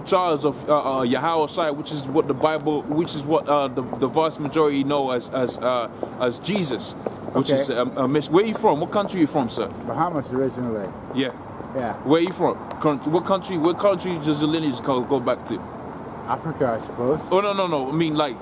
the child of Yahweh Shai, which is what the Bible, which is what the vast majority know as Jesus, which is where are you from? What country are you from, sir? Bahamas originally. Yeah. Yeah. Where are you from? What country? What country does your lineage go back to? Africa, I suppose. Oh no. I mean like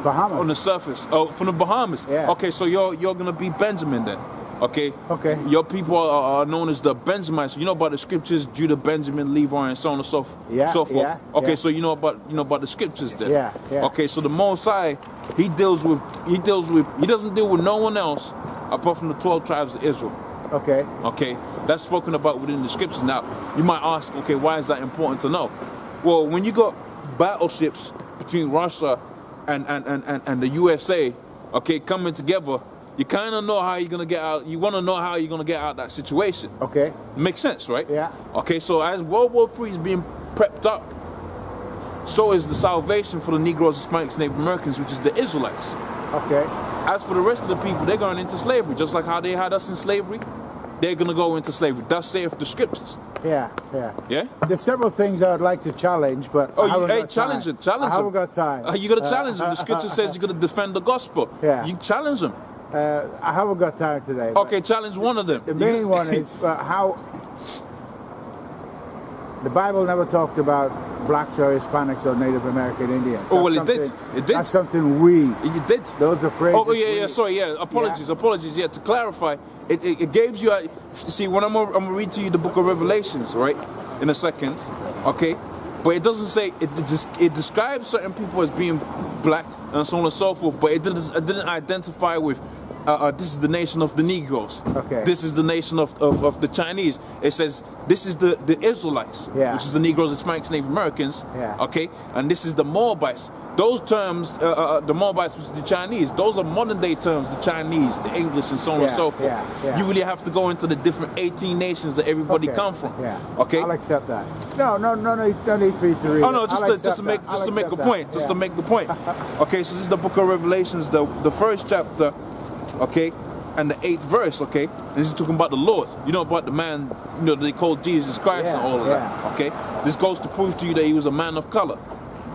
Bahamas. on the surface. Oh, from the Bahamas. Yeah. Okay, so you're gonna be Benjamin then. Okay. Okay. Your people are known as the Benjamites. You know about the scriptures, Judah, Benjamin, Levi, and so on and so forth. Yeah, so forth. yeah, Okay, yeah. so you know about the scriptures then. Yeah, yeah. Okay, so the Most High, he doesn't deal with no one else apart from the 12 tribes of Israel. Okay. Okay, that's spoken about within the scriptures. Now, you might ask, okay, why is that important to know? Well, when you got battleships between Russia and the USA, okay, coming together, you kind of know how you're gonna get out. You want to know how you're gonna get out of that situation. Okay. Makes sense, right? Yeah. Okay, so as World War III is being prepped up, so is the salvation for the Negroes, Hispanics, Native Americans, which is the Israelites. Okay. As for the rest of the people, they're going into slavery, just like how they had us in slavery. They're gonna go into slavery. Thus saith the scriptures. Yeah. Yeah. There's several things I would like to challenge, but challenge them. I haven't got time. You gotta challenge them. The scripture says you gotta defend the gospel. Yeah. You challenge them. I haven't got time today. Okay, challenge one of them. The main one is how the Bible never talked about blacks or Hispanics or Native American Indians. Oh, well, it did. It did. That's something we. You did. Those are phrases. Oh, yeah. Sorry, yeah. Apologies. Yeah, to clarify, it gives you. See, when I'm gonna read to you the Book of Revelations, right, in a second, okay, but it doesn't say it describes certain people as being black and so on and so forth, but it didn't identify with. This is the nation of the Negroes. Okay. This is the nation of the Chinese. It says this is the Israelites, which is the Negroes, Hispanics, Native Americans. Yeah. Okay, and this is the Moabites. Those terms, the Moabites, which is the Chinese, those are modern day terms. The Chinese, the English, and so on and so forth. Yeah. You really have to go into the different 18 nations that everybody come from. Yeah. Okay. I'll accept that. No need for you to read. Oh no, it. just to make a point. Just to make the point. Okay, so this is the Book of Revelations, the first chapter. Okay, and the 8th verse, okay? This is talking about the Lord. You know about the man, they called Jesus Christ and all of that. Okay? This goes to prove to you that he was a man of color.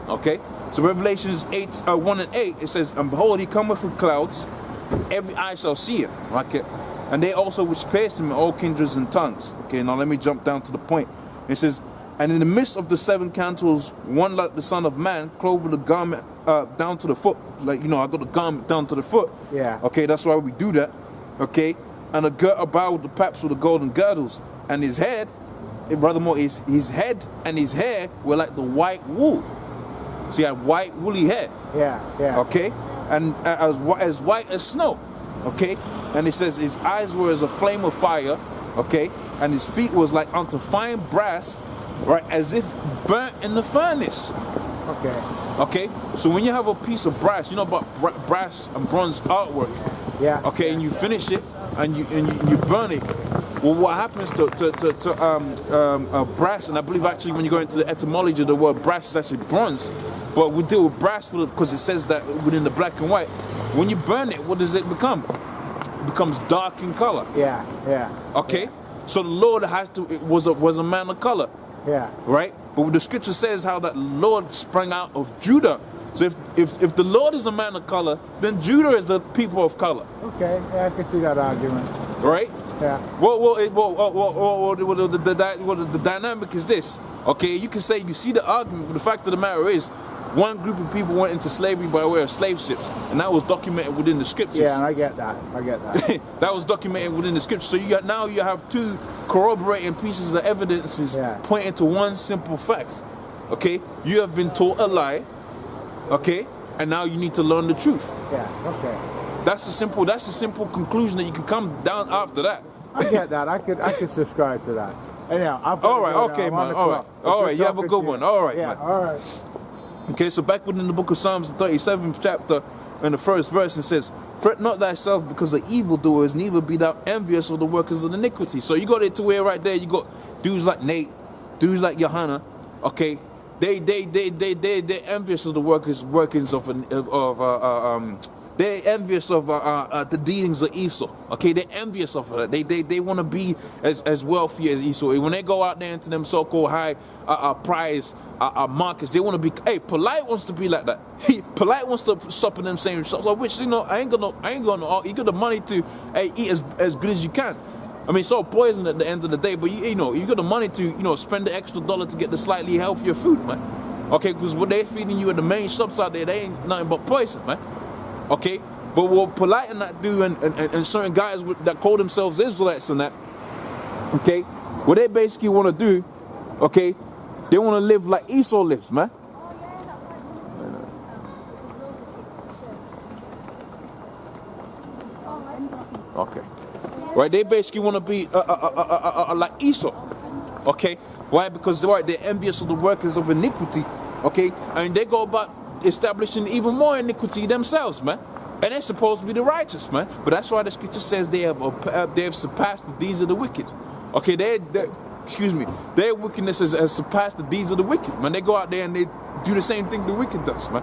Okay? So Revelations 1 and 8, it says, and behold, he cometh with clouds, every eye shall see him. Okay? And they also which pierced him in all kindreds and tongues. Okay, now let me jump down to the point. It says, and in the midst of the 7 candles, one like the Son of Man, clothed with a garment down to the foot. Like, I got the garment down to the foot. Yeah. Okay, that's why we do that. Okay? And a girt about with the paps with the golden girdles. And his head, furthermore, his head and his hair were like the white wool. So he had white woolly hair. Yeah. Okay? And as white as snow. Okay? And it says his eyes were as a flame of fire. Okay? And his feet was like unto fine brass, right, as if burnt in the furnace. Okay, so when you have a piece of brass, you know about brass and bronze artwork. Yeah. Okay, and you finish it and you burn it. Well, what happens to brass? And I believe actually when you go into the etymology of the word brass, it's actually bronze. But we deal with brass because it says that within the black and white. When you burn it, what does it become? It becomes dark in color. Yeah. Okay, so the Lord was a man of color. Yeah. Right? But the scripture says how that Lord sprang out of Judah. So if the Lord is a man of color, then Judah is the people of color. Okay, yeah, I can see that argument. Right? Yeah. The dynamic is this. Okay, you can say you see the argument, but the fact of the matter is, one group of people went into slavery by way of slave ships, and that was documented within the scriptures. Yeah, and I get that. That was documented within the scriptures. So you have 2 corroborating pieces of evidences pointing to one simple fact. Okay, you have been taught a lie. Okay, and now you need to learn the truth. Yeah. Okay. That's a simple conclusion that you can come down after that. I get that. I could subscribe to that. Anyhow, all right. Okay, man. All right. You have a good one. All right, yeah, man. All right. Okay, so back within the book of Psalms, the 37th chapter, and the first verse, it says, fret not thyself because of evildoers, neither be thou envious of the workers of iniquity. So you got it to where right there, you got dudes like Nate, dudes like Johanna, okay, they're envious of the workings of They're envious of the dealings of Esau. Okay, they're envious of that. They want to be as wealthy as Esau. When they go out there into them so-called high prize markets, they want to be. Hey, Polite wants to be like that. Polite wants to sup in them same shops. Which I ain't gonna. You got the money to eat as good as you can. I mean, so poison at the end of the day, but you got the money to spend the extra dollar to get the slightly healthier food, man. Okay, because what they're feeding you at the main shops out there, they ain't nothing but poison, man. Okay, but what Polite and that do, and certain guys that call themselves Israelites and that, okay, what they basically want to do, okay, they want to live like Esau lives, man. Okay, right? They basically want to be like Esau, okay? Why? Because they're envious of the workers of iniquity, okay, and they go about establishing even more iniquity themselves, man. And they're supposed to be the righteous, man. But that's why the scripture says they have surpassed the deeds of the wicked. Okay, their wickedness has surpassed the deeds of the wicked, man. They go out there and they do the same thing the wicked does, man.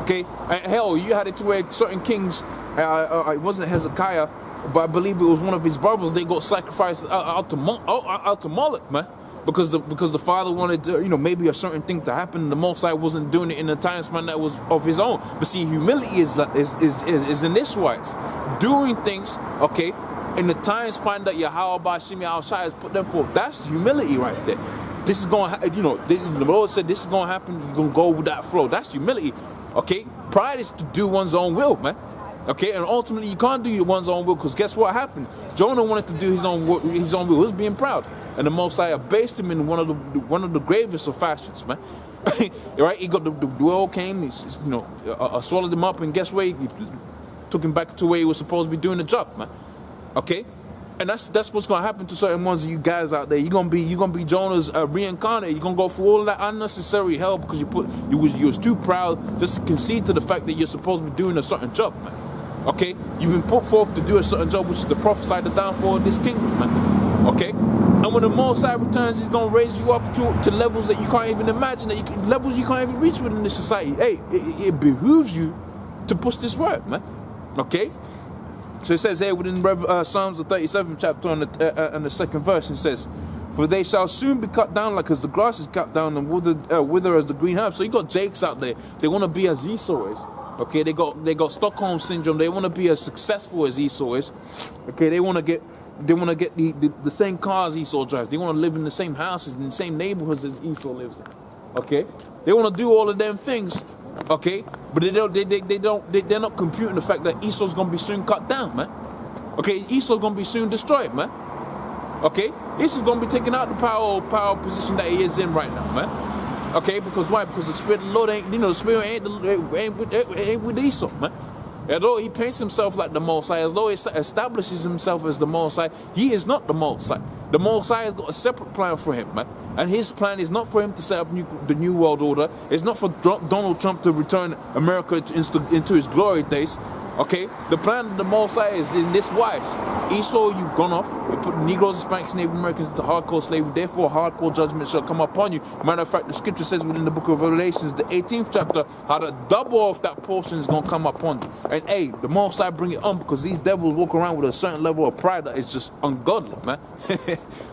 Okay, and hell, you had it to where certain kings, it wasn't Hezekiah, but I believe it was one of his brothers. They got sacrificed out to Moloch, man. Because the father wanted to, maybe a certain thing to happen. The Most High wasn't doing it in a time span that was of his own. But see, humility is in this wise, doing things, okay, in the time span that Yahweh Bashim Al-Shai has put them forth. That's humility right there. This is going to, the Lord said this is going to happen. You're going to go with that flow. That's humility, okay. Pride is to do one's own will, man. Okay, and ultimately you can't do one's own will, because guess what happened? Jonah wanted to do his own will. He was being proud. And the Most High based him in one of the gravest of fashions, man. Right? He got the oil came, swallowed him up, and guess what? He took him back to where he was supposed to be doing the job, man. Okay, and that's what's gonna happen to certain ones of you guys out there. You're gonna be Jonah's reincarnated. You're gonna go through all of that unnecessary hell because you was too proud just to concede to the fact that you're supposed to be doing a certain job, man. Okay, you've been put forth to do a certain job, which is to prophesy the downfall of this kingdom, man. Okay. And when the Most High returns, he's going to raise you up to levels that you can't even imagine, levels you can't even reach within this society. Hey, it behooves you to push this word, man. Okay? So it says here within Psalms the 37th chapter and the second verse, it says, "For they shall soon be cut down like as the grass is cut down and wither as the green herb." So you got Jakes out there. They want to be as Esau is. Okay? They got Stockholm syndrome. They want to be as successful as Esau is. Okay? They want to get the same cars Esau drives. They want to live in the same houses, in the same neighborhoods as Esau lives in. Okay, they want to do all of them things. Okay, but they're not computing the fact that Esau's gonna be soon cut down, man. Okay, Esau's gonna be soon destroyed, man. Okay, Esau's gonna be taken out the power position that he is in right now, man. Okay, because why? Because the Spirit of the Lord the Spirit ain't with Esau, man. Although he paints himself like the Most High, as though he establishes himself as the Most High, he is not the Most High. The Most High has got a separate plan for him, man. And his plan is not for him to set up the New World Order. It's not for Donald Trump to return America into his glory days. Okay? The plan of the Most High is in this wise. Esau, you've gone off. You put Negroes, Hispanics, Native Americans into hardcore slavery. Therefore, hardcore judgment shall come upon you. Matter of fact, the scripture says within the book of Revelations, the 18th chapter, how the double of that portion is going to come upon you. And hey, the Most High bring it on, because these devils walk around with a certain level of pride that is just ungodly, man.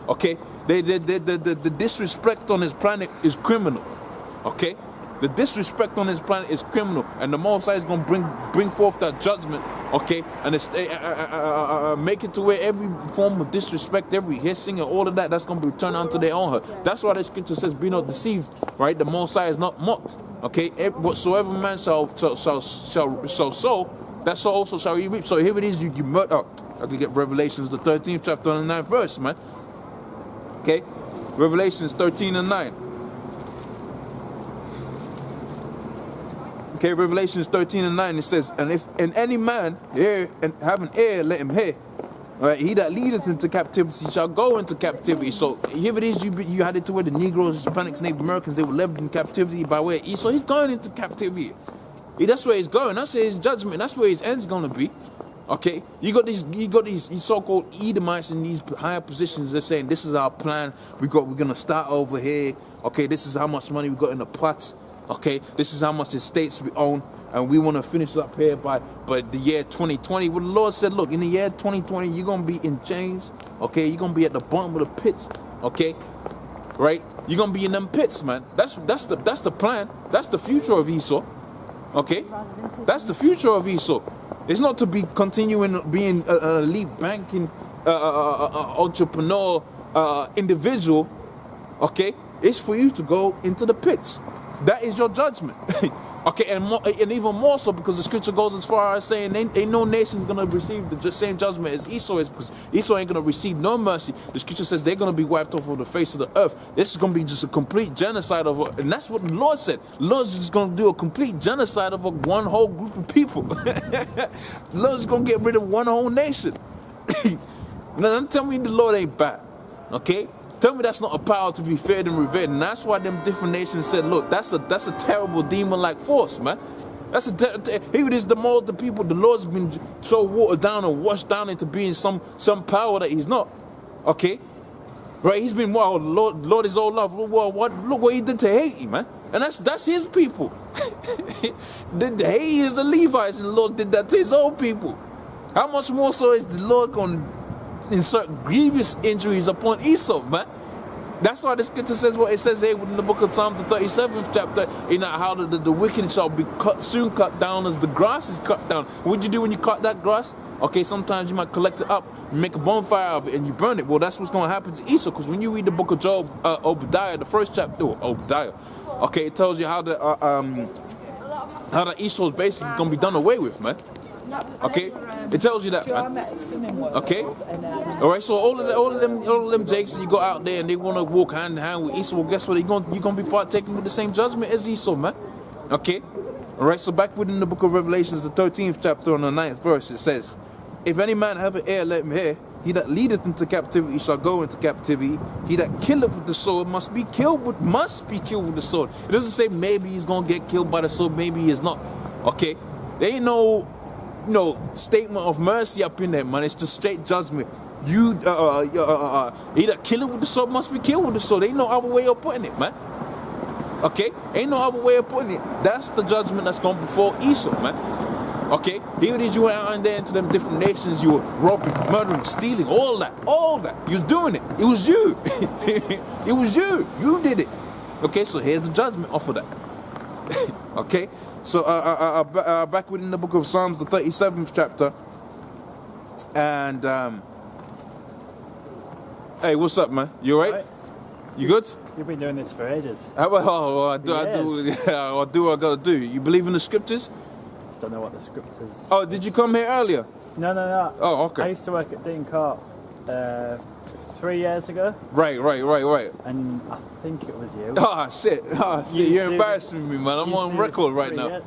Okay? The disrespect on his planet is criminal. Okay? The disrespect on his planet is criminal, and the Most High is going to bring forth that judgment, okay, and make it to where every form of disrespect, every hissing and all of that's going to be turned onto their own head. That's why the scripture says, "Be not deceived," right? The Most High is not mocked, okay? Whatsoever man shall sow, that so also shall he reap. So here it is, you murder. I can get Revelations the 13th chapter and the 9th verse, man. Okay, Revelations 13 and 9. Okay, Revelations 13 and 9, it says, "And if any man hear and have an ear, let him hear. Right, he that leadeth into captivity shall go into captivity." So here it is, you had it to where the Negroes, Hispanics, Native Americans, they were left in captivity by way of Esau. He's going into captivity. That's where he's going. That's where his judgment. That's where his end's going to be. Okay, you got these so-called Edomites in these higher positions. They're saying, "This is our plan. We're gonna start over here. Okay, this is how much money we got in the pots." Okay, this is how much estates we own, and we want to finish up here by the year 2020. Well, the Lord said, look, in the year 2020, you're gonna be in chains. Okay, you're gonna be at the bottom of the pits. Okay, right? You're gonna be in them pits, man. That's the plan. That's the future of Esau. Okay, that's the future of Esau. It's not to be continuing being an elite banking entrepreneur individual. Okay, it's for you to go into the pits. That is your judgment. Okay, and even more so because the scripture goes as far as saying ain't no nation's gonna receive the same judgment as Esau is, because Esau ain't gonna receive no mercy. The scripture says they're gonna be wiped off of the face of the earth. This is gonna be just a complete genocide and that's what the Lord said. The Lord's just gonna do a complete genocide of one whole group of people. The Lord's gonna get rid of one whole nation. Now don't tell me the Lord ain't bad. Okay? Tell me that's not a power to be feared and revered. And that's why them different nations said, look, that's a terrible demon-like force, man. That's even is the more the people, the Lord's been so watered down and washed down into being some power that he's not. Okay? Right? He's been, wow, Lord is all love. Well, look what he did to Haiti, man. And that's his people. Haiti is the Levites, and the Lord did that to his own people. How much more so is the Lord going to insert grievous injuries upon Esau, man? That's why the scripture says what it says here in the book of Psalms, the 37th chapter, how the wicked shall be soon cut down as the grass is cut down. What do you do when you cut that grass? Okay, sometimes you might collect it up, make a bonfire of it, and you burn it. Well, that's what's going to happen to Esau, because when you read the book of Job, Obadiah, the first chapter, Obadiah, okay, it tells you how the Esau is basically going to be done away with, man. Okay, it tells you that, man. Okay, all right. So all of them Jakes you go out there and they want to walk hand in hand with Esau. Well, guess what? You're gonna be partaking with the same judgment as Esau, man. Okay, all right. So back within the book of Revelations, the 13th chapter on the 9th verse, it says, "If any man have an ear, let him hear. He that leadeth into captivity shall go into captivity. He that killeth with the sword must be killed with the sword." It doesn't say maybe he's gonna get killed by the sword, maybe he is not. Okay, there ain't no statement of mercy up in there, man. It's just straight judgment. You either kill it with the sword, must be killed with the sword. Ain't no other way of putting it, man. Okay, ain't no other way of putting it. That's the judgment that's gone before Esau, man. Okay, here it is. You went out in there into them different nations. You were robbing, murdering, stealing, all that. You was doing it. It was you. It was you. You did it. Okay, so here's the judgment off of that. Okay. So back within the book of Psalms, the 37th chapter, and hey, what's up, man? You all right? You good? You've been doing this for ages. I do what I gotta do. You believe in the scriptures? Don't know what the scriptures. Oh, did you come here earlier? No. Oh, okay. I used to work at Dean Cart 3 years ago. Right. And I think it was you. Shit. You're embarrassing me, man. I'm on record right now.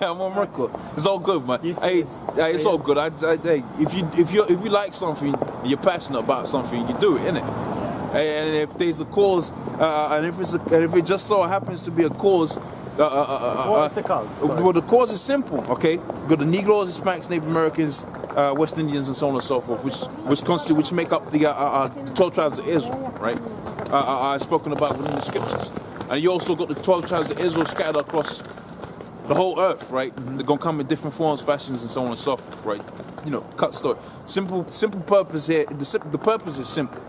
I'm on record. It's all good, man. Hey, it's all good. Hey, if you like something, you're passionate about something, you do it, innit? Yeah. And if there's a cause, and if it just so happens to be a cause. What is the cause? Well, the cause is simple, okay? We've got the Negroes, Hispanics, Native Americans, West Indians, and so on and so forth, which make up the 12 tribes of Israel, right? I've spoken about within the scriptures, and you also got the 12 tribes of Israel scattered across the whole earth, right? Mm-hmm. They're gonna come in different forms, fashions, and so on and so forth, right? Cut story. Simple purpose here. The purpose is simple,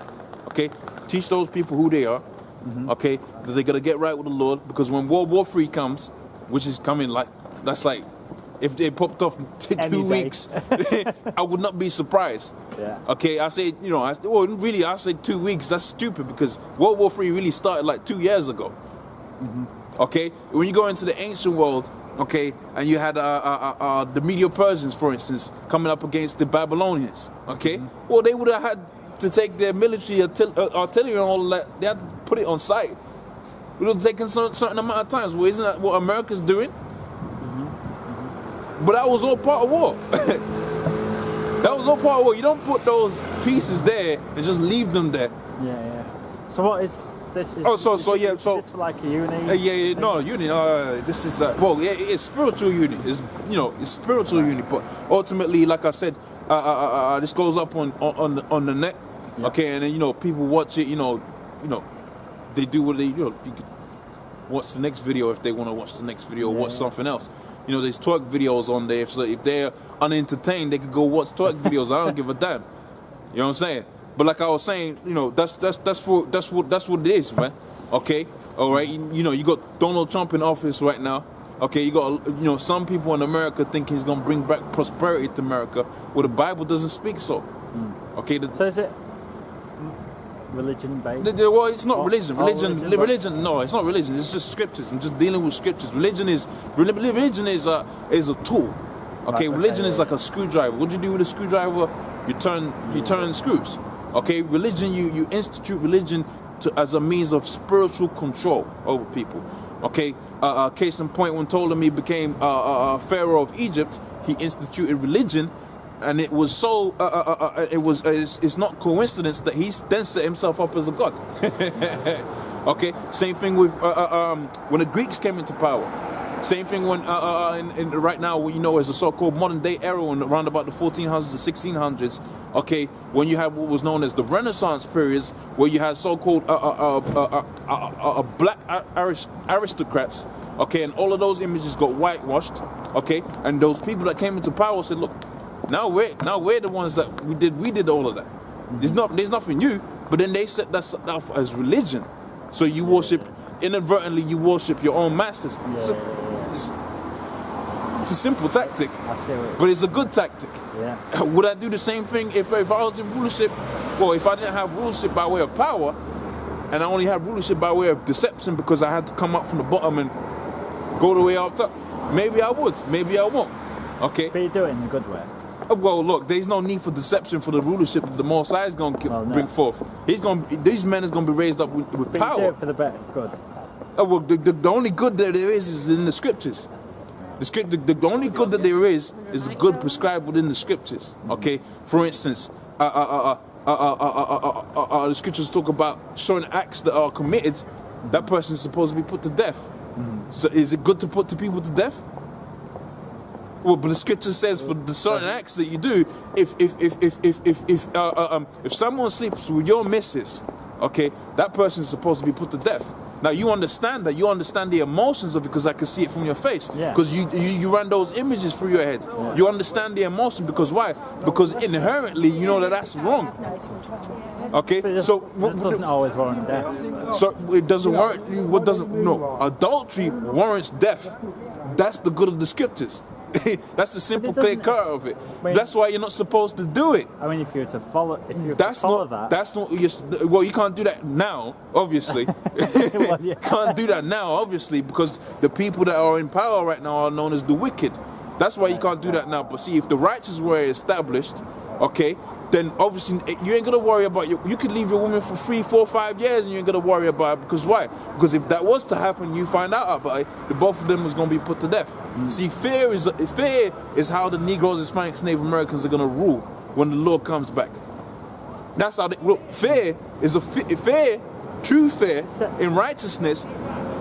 okay? Teach those people who they are. Mm-hmm. Okay, that they're gonna get right with the Lord, because when World War III comes, which is coming, that's like if they popped off 2 weeks, I would not be surprised. Yeah. Okay, I say I say 2 weeks. That's stupid, because World War III really started like 2 years ago. Mm-hmm. Okay, when you go into the ancient world, okay, and you had the Medo-Persians, for instance, coming up against the Babylonians. Okay, mm-hmm. Well, they would have had to take their military artillery and all that. They had to put it on site. It would have taken a certain amount of times. Well, isn't that what America's doing? Mm-hmm. Mm-hmm. But that was all part of war. That was all part of war. You don't put those pieces there and just leave them there. Yeah. So what is this? Is this for like a uni? No, uni. This is it's spiritual uni. It's spiritual uni. But ultimately, like I said, this goes up on the net. Yeah. Okay, and then people watch it. They do what they watch the next video if they want to watch the next video or watch something else. You know, there's twerk videos on there. So if they're unentertained, they could go watch twerk videos. I don't give a damn. You know what I'm saying? But like I was saying, you know, that's what it is, man. Okay, all right. You know, you got Donald Trump in office right now. Okay, you got, you know, some people in America think he's gonna bring back prosperity to America. Well, the Bible doesn't speak so. Okay. So is it religion based? Well, it's not religion. Religion. No, it's not religion. It's just scriptures. I'm just dealing with scriptures. Religion is a tool. Okay, religion is like a screwdriver. What do you do with a screwdriver? You turn screws. Okay, religion, you institute religion as a means of spiritual control over people. Okay, case in point, when Ptolemy became Pharaoh of Egypt, he instituted religion, and it was so it's not coincidence that he then set himself up as a god. Okay, same thing with when the Greeks came into power. Same thing when in right now, you know, as a so-called modern day era, around about the 1400s to 1600s. Okay, when you have what was known as the Renaissance periods, where you had so-called black aristocrats. Okay, and all of those images got whitewashed. Okay, and those people that came into power said, "Look, now we're the ones that we did all of that. There's nothing new." But then they set that up as religion. So you worship inadvertently. You worship your own masters. It's a simple tactic, but it's a good tactic. Yeah. Would I do the same thing if I was in rulership? Well, if I didn't have rulership by way of power, and I only had rulership by way of deception because I had to come up from the bottom and go the way up top, maybe I would, maybe I won't. Okay? But you do it in a good way. Well, look, there's no need for deception for the rulership that the Most High is going to bring forth. These men is going to be raised up with but power. You do it for the better good. Well, the only good that there is in the scriptures. The only good that there is the good prescribed within the scriptures. Okay, for instance, the scriptures talk about certain acts that are committed. That person is supposed to be put to death. So, is it good to put people to death? Well, but the scripture says for the certain acts that you do, if someone sleeps with your missus, okay, that person is supposed to be put to death. Now you understand that. You understand the emotions of it because I can see it from your face. Because you run those images through your head. Yeah. You understand the emotion because why? Because inherently you know that that's wrong. Okay, so it doesn't always warrant death. So it doesn't warrant. What doesn't? No, adultery warrants death. That's the good of the scriptures. That's the simple clear cut of it. That's why you're not supposed to do it. I mean, if you were to follow, that, that's not. Well, you can't do that now, obviously. Well, yeah. Can't do that now, obviously, because the people that are in power right now are known as the wicked. That's why you can't do that now. But see, if the righteous were established, okay, then obviously you ain't gonna worry about you could leave your woman for 3, 4, 5 years and you ain't gonna worry about it. Because why? Because if that was to happen, you find out about it, the both of them was gonna be put to death. See, fear is how the Negroes, Hispanics, Native Americans are gonna rule when the Lord comes back. That's how fear is true fear in righteousness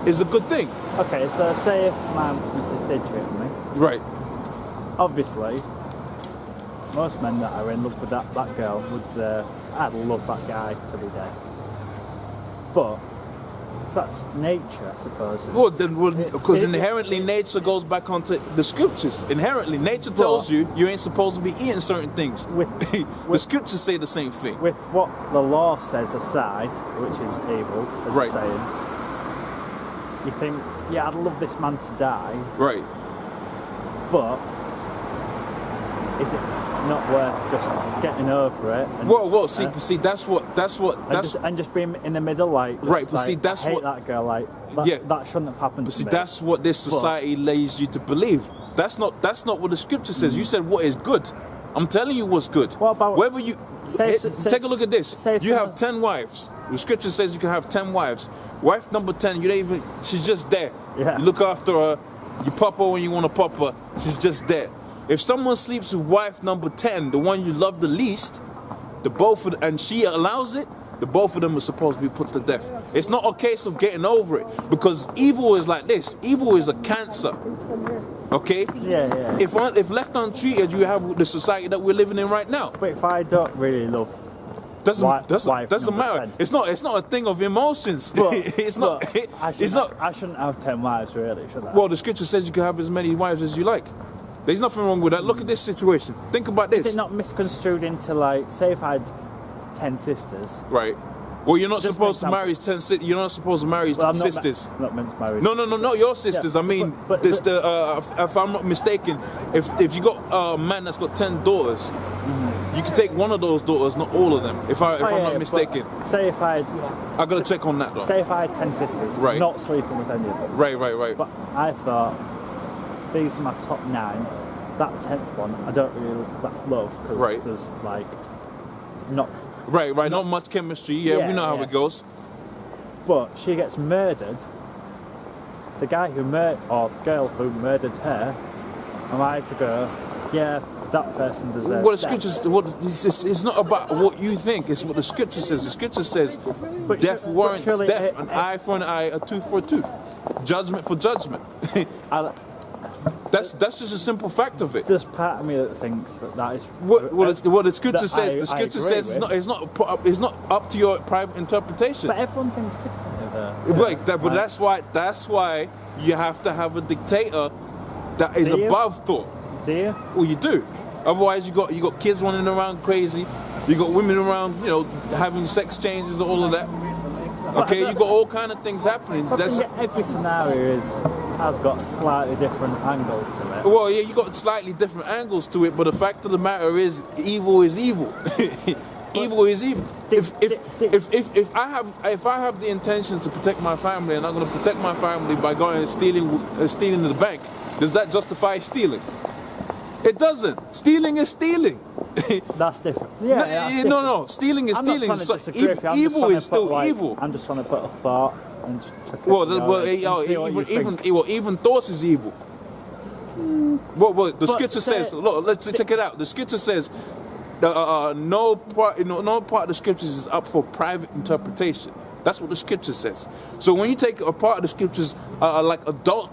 is a good thing. Okay, so say if my missus did cheat on me. Right. Obviously, most men that are in love with that girl would, I'd love that guy to be dead. But that's nature, I suppose. Well, because inherently nature goes back onto the scriptures. Inherently, nature tells you ain't supposed to be eating certain things. The scriptures say the same thing. With what the law says aside, which is evil, as it's saying, you think, yeah, I'd love this man to die. Right. But is it not worth just getting over it? And see, that's and just being in the middle, like right. But like, see, that's I hate what that girl. Like that shouldn't have happened. But to see, me. that's what this society lays you to believe. That's not what the scripture says. You said what is good. I'm telling you what's good. What about whether you take a look at this? You have 10 wives. The scripture says you can have 10 wives. Wife number 10, she's just there. Yeah. You look after her. You pop her when you want to pop her. She's just there. If someone sleeps with wife number 10, the one you love the least, and she allows it, the both of them are supposed to be put to death. It's not a case of getting over it, because evil is like this. Evil is a cancer. Okay? Yeah. If left untreated, you have the society that we're living in right now. But if I don't really love Doesn't wife doesn't number matter. 10. It's not a thing of emotions. But, it's not. It's not. I shouldn't have 10 wives, really, should I? Well, the scripture says you can have as many wives as you like. There's nothing wrong with that. Look at this situation. Think about this. Is it not misconstrued into, like, say if I had 10 sisters? Right. Well, you're not Just supposed to an marry 10 sisters. You're not supposed to marry Well, I'm sisters. not meant to marry No, not your sisters. Yeah, I mean, but- if I'm not mistaken, if you got a man that's got 10 daughters, you can take one of those daughters, not all of them. If I'm not mistaken, but say if I had, I gotta check on that though. say if I had 10 sisters, Right. not sleeping with any of them. Right. But I thought, these are my top 9. That 10th one, I don't really love, because Right. there's, like, not... Right. Not much chemistry. Yeah, we Yeah, know how yeah. it goes. But she gets murdered. The guy who or girl who murdered her, am I to go, yeah, that person deserves What the death. scriptures, it's not about what you think. It's what the scripture says. The scripture says, But death but warrants surely death. An eye for an eye, a tooth for a tooth. Judgment for judgment. That's just a simple fact of it. There's part of me that thinks that is... What the scripture that says, I the scripture agree says with. it's not up to your private interpretation. But everyone thinks differently, though. Right, but that's why you have to have a dictator that is Do you? above thought. Do you? Well, you do. Otherwise, you got kids running around crazy. You got women around, having sex changes, all of that. Okay, you got all kind of things happening. I think every scenario has got a slightly different angle to it. Well, yeah, you got slightly different angles to it, but the fact of the matter is, evil is evil. Evil is evil. If I have the intentions to protect my family, and I'm going to protect my family by going and stealing the bank, does that justify stealing? It doesn't. Stealing is stealing. That's different. Yeah, No. Stealing is I'm stealing. not trying to disagree with you. I'm just Evil trying is to put, still like, evil. I'm just trying to put a thought and Even thoughts is evil. Well, the scripture say- says. Look, let's check it out. The scripture says, no part of the scriptures is up for private interpretation. That's what the scripture says. So when you take a part of the scriptures, like adultery.